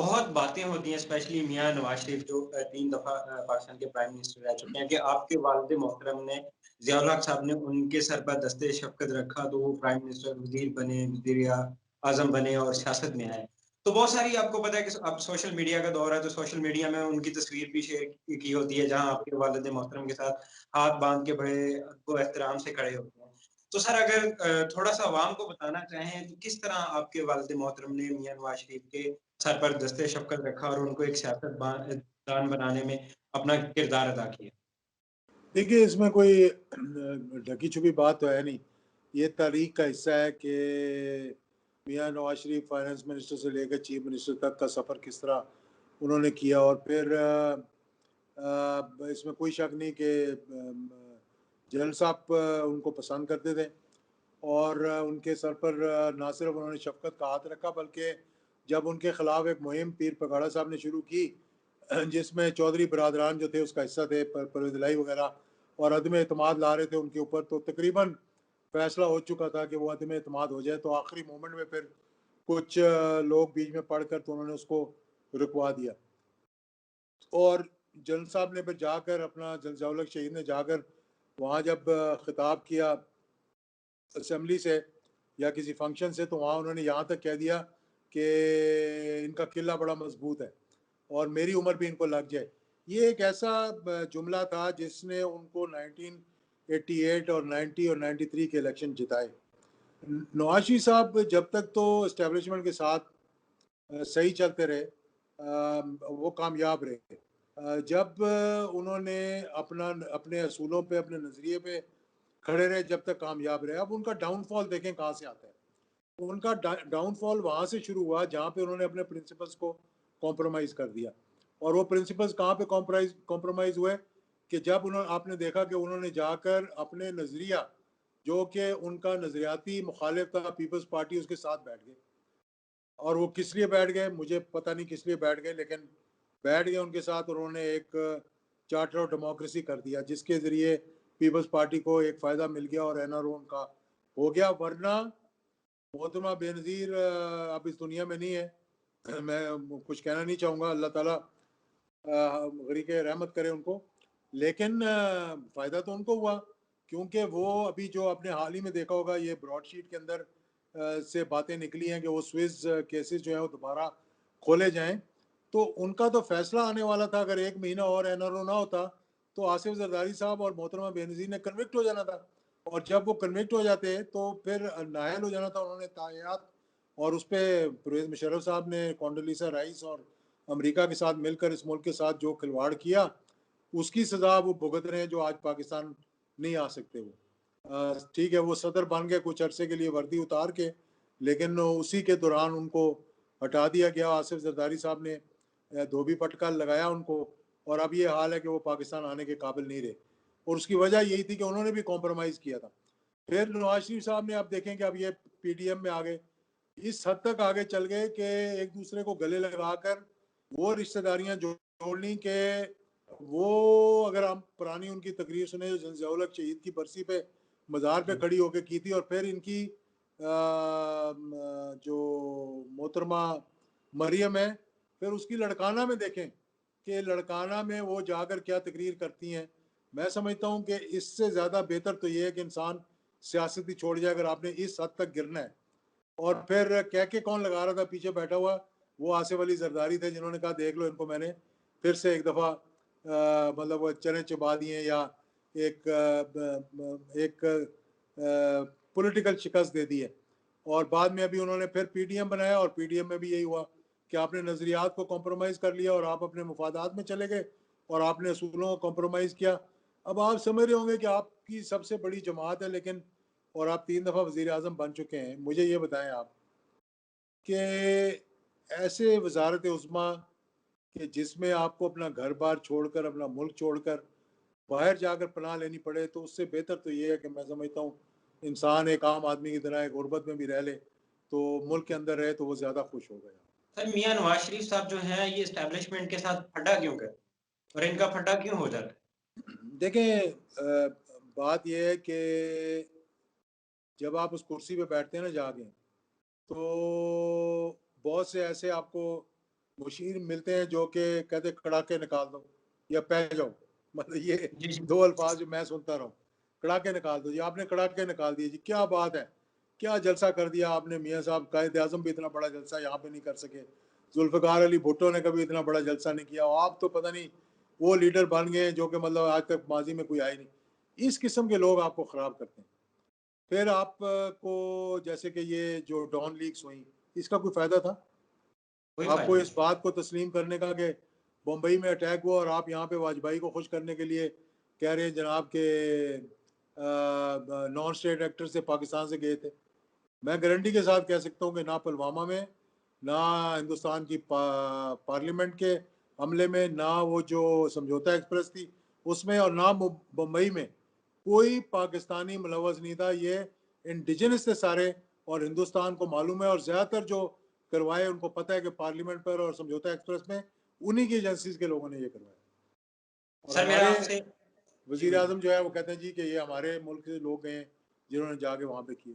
بہت باتیں ہوتی ہیں اسپیشلی میاں نواز شریف جو 3 دفعہ پاکستان کے پرائم منسٹر رہ چکے ہیں کہ آپ کے والد محترم نے ضیاء الحق صاحب نے ان کے سر پر دستے شفقت رکھا تو وہ پرائم منسٹر وزیر بنے، وزیر اعظم بنے اور سیاست میں آئے. تو بہت ساری آپ کو پتا ہے کہ اب سوشل میڈیا کا دور ہے تو سوشل میڈیا میں ان کی تصویر بھی شیئر کی ہوتی ہے جہاں آپ کے والد محترم کے ساتھ ہاتھ باندھ کے بڑے ادب و احترام سے کھڑے ہوتے ہیں. تو سر اگر تھوڑا سا عوام کو بتانا چاہیں تو کس طرح آپ کے والد محترم نے میاں نواز شریف کے سر پر دستے شفقت رکھا اور ان کو ایک سیاست دان بنانے میں اپنا کردار ادا کیا؟ دیکھیے اس میں کوئی ڈھکی چھپی بات تو ہے نہیں. یہ تاریخ کا حصہ ہے کہ میاں نواز شریف فائنانس منسٹر سے لے کر چیف منسٹر تک کا سفر کس طرح انہوں نے کیا. اور پھر اس میں کوئی شک نہیں کہ جنرل صاحب ان کو پسند کرتے تھے اور ان کے سر پر نہ صرف انہوں نے شفقت کا ہاتھ رکھا بلکہ جب ان کے خلاف ایک مہم پیر پگاڑا صاحب نے شروع کی جس میں چودھری برادران جو تھے اس کا حصہ تھے، پرویز الہی وغیرہ، اور عدم اعتماد لا رہے تھے ان کے اوپر، تو تقریباً فیصلہ ہو چکا تھا کہ وہ عدم اعتماد ہو جائے. تو آخری مومنٹ میں پھر کچھ لوگ بیچ میں پڑھ کر تو انہوں نے اس کو رکوا دیا. اور جنرل صاحب نے پھر جا کر اپنا ضیاء الحق شہید نے جا کر وہاں جب خطاب کیا اسمبلی سے یا کسی فنکشن سے، تو وہاں انہوں نے یہاں تک کہہ دیا کہ ان کا قلعہ بڑا مضبوط ہے اور میری عمر بھی ان کو لگ جائے. یہ ایک ایسا جملہ تھا جس نے ان کو 1988 اور 90 اور 93 کے الیکشن جتائے. نواز شریف صاحب جب تک تو اسٹیبلشمنٹ کے ساتھ صحیح چلتے رہے، وہ کامیاب رہے. جب انہوں نے اپنے اصولوں پہ، اپنے نظریے پہ کھڑے رہے، جب تک کامیاب رہے. اب ان کا ڈاؤن فال دیکھیں کہاں سے آتا ہے. ان کا ڈاؤن فال وہاں سے شروع ہوا جہاں پہ انہوں نے اپنے پرنسپلز کو کمپرومائز کر دیا. اور وہ پرنسپلز کہاں پہ کمپرومائز ہوئے کہ جب آپ نے دیکھا کہ انہوں نے جا کر اپنے نظریہ جو کہ ان کا نظریاتی مخالف تھا پیپلز پارٹی، اس کے ساتھ بیٹھ گئے. اور وہ کس لیے بیٹھ گئے مجھے پتہ نہیں کس لیے بیٹھ گئے، لیکن بیٹھ گئے ان کے ساتھ. انہوں نے ایک چارٹر آف ڈیموکریسی کر دیا جس کے ذریعے پیپلز پارٹی کو ایک فائدہ مل گیا اور این آر او ان کا ہو گیا. ورنہ محترمہ بے نظیر اب اس دنیا میں نہیں ہے. میں کچھ کہنا نہیں چاہوں گا، اللہ تعالیٰ غریق رحمت کرے ان کو، لیکن فائدہ تو ان کو ہوا کیونکہ وہ ابھی جو اپنے حال ہی میں دیکھا ہوگا یہ براڈ شیٹ کے اندر سے باتیں نکلی ہیں کہ وہ سوئس کیسز جو ہیں وہ دوبارہ کھولے جائیں. تو ان کا تو فیصلہ آنے والا تھا. اگر 1 مہینہ اور این آر او نہ ہوتا تو آصف زرداری صاحب اور محترمہ بے نظیر نے کنوکٹ ہو جانا تھا. اور جب وہ کنوکٹ ہو جاتے تو پھر نااہل ہو جانا تھا. انہوں نے تاحیات اور اس پہ پرویز مشرف صاحب نے کونڈولیسا رائس اور امریکہ کے ساتھ مل کر اس ملک کے ساتھ جو کھلواڑ کیا اس کی سزا وہ بھگت رہے ہیں جو آج پاکستان نہیں آ سکتے. وہ ٹھیک ہے وہ صدر بن گئے کچھ عرصے کے لیے وردی اتار کے، لیکن اسی کے دوران ان کو ہٹا دیا گیا. آصف زرداری صاحب نے دھوبی پٹکا لگایا ان کو، اور اب یہ حال ہے کہ وہ پاکستان آنے کے قابل نہیں رہے. اور اس کی وجہ یہی تھی کہ انہوں نے بھی کمپرومائز کیا تھا. پھر نواز شریف صاحب نے اب دیکھیں کہ اب یہ پی ڈی ایم میں آگے اس حد تک آگے چل گئے کہ ایک دوسرے کو گلے لگا کر وہ رشتہ داریاں جوڑنی کہ وہ اگر ہم پرانی ان کی تقریر سنیں جو ضیاء الحق شہید کی برسی پہ مزار پہ کھڑی ہو کے کی تھی، اور پھر ان کی جو محترمہ مریم ہے پھر اس کی لڑکانہ میں دیکھیں کہ لڑکانہ میں وہ جا کر کیا تقریر کرتی ہیں. میں سمجھتا ہوں کہ اس سے زیادہ بہتر تو یہ ہے کہ انسان سیاست ہی چھوڑ جائے اگر آپ نے اس حد تک گرنا ہے. اور پھر کہہ کے کون لگا رہا تھا پیچھے بیٹھا ہوا؟ وہ آصف علی زرداری تھے جنہوں نے کہا دیکھ لو ان کو میں نے پھر سے ایک دفعہ مطلب وہ چنے چبا دیے یا ایک پولیٹیکل شکست دے دی ہے. اور بعد میں ابھی انہوں نے پھر پی ڈی ایم بنایا اور پی ڈی ایم میں بھی یہی ہوا کہ آپ نے نظریات کو کمپرومائز کر لیا اور آپ اپنے مفادات میں چلے گئے اور آپ نے اصولوں کو کمپرومائز کیا. اب آپ سمجھ رہے ہوں گے کہ آپ کی سب سے بڑی جماعت ہے لیکن اور آپ 3 دفعہ وزیر اعظم بن چکے ہیں. مجھے یہ بتائیں آپ کہ ایسے وزارت عظمیٰ کہ جس میں آپ کو اپنا گھر بار چھوڑ کر اپنا ملک چھوڑ کر باہر جا کر پناہ لینی پڑے، تو اس سے بہتر تو یہ ہے کہ میں سمجھتا ہوں انسان ایک عام آدمی کی طرح ایک غربت میں بھی رہ لے تو ملک کے اندر رہے تو وہ زیادہ خوش ہو گیا. سر میاں نواز شریف صاحب جو ہیں یہ اسٹیبلشمنٹ کے ساتھ پھڈا کیوں کرتے اور ان کا پھڈا کیوں ہو جاتا ہے؟ دیکھیں بات یہ ہے کہ جب آپ اس کرسی پہ بیٹھتے ہیں نا جا کے تو بہت سے ایسے آپ کو مشیر ملتے ہیں جو کہ کہتے ہیں کڑاکے نکال دو یا پہ جاؤ، مطلب یہ جی، جی۔ دو الفاظ جو میں سنتا رہا ہوں، کڑاکے نکال دو جی، آپ نے کڑاکے نکال دیے جی، کیا بات ہے، کیا جلسہ کر دیا آپ نے میاں صاحب، قائد اعظم بھی اتنا بڑا جلسہ یہاں پہ نہیں کر سکے، ذوالفقار علی بھٹو نے کبھی اتنا بڑا جلسہ نہیں کیا، آپ تو پتہ نہیں وہ لیڈر بن گئے جو کہ مطلب آج تک ماضی میں کوئی آئے نہیں۔ اس قسم کے لوگ آپ کو خراب کرتے ہیں۔ پھر آپ کو جیسے کہ یہ جو ڈان لیکس ہوئیں، اس کا کوئی فائدہ تھا؟ کوئی آپ کو فائدہ اس نہیں۔ بات کو تسلیم کرنے کا کہ بمبئی میں اٹیک ہوا اور آپ یہاں پہ واجپئی کو خوش کرنے کے لیے کہہ رہے ہیں جناب کہ نان اسٹیٹ ایکٹر سے پاکستان سے گئے تھے؟ میں گارنٹی کے ساتھ کہہ سکتا ہوں کہ نہ پلوامہ میں، نہ ہندوستان کی پارلیمنٹ کے عملے میں، نہ وہ جو سمجھوتا ایکسپریس تھی اس میں، اور نہ بمبئی میں کوئی پاکستانی ملوث نہیں تھا۔ یہ انڈیجنس تھے سارے، اور ہندوستان کو معلوم ہے، اور زیادہ تر جو کروائے ان کو پتہ ہے کہ پارلیمنٹ پر اور سمجھوتا ایکسپریس میں انہی کی ایجنسیز کے لوگوں نے یہ کروایا۔ اور سر میرا ہمارے آپ سے جی وزیر بولیے۔ اعظم جو ہے وہ کہتے ہیں جی کہ یہ ہمارے ملک کے لوگ ہیں جنہوں نے جا کے وہاں پہ کیے۔